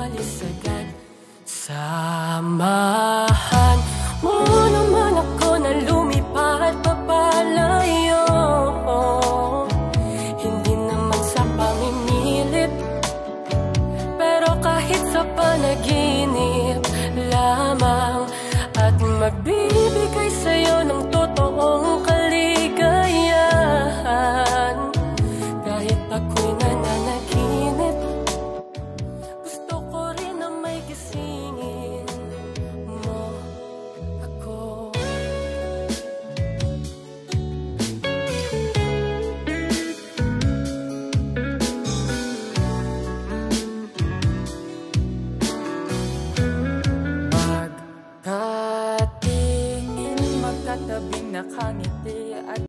umalis agad. Samahan mo naman ako na lumipat papalayo, hindi naman sa pamimilit, pero kahit sa panaginip lamang, at magbibigay sa'yo ng totoong kaligayahan. Kahit ako'y nananaginip, gusto ko rin na may gisingin mo ako. Magkatingin, magkatabing nakangiti,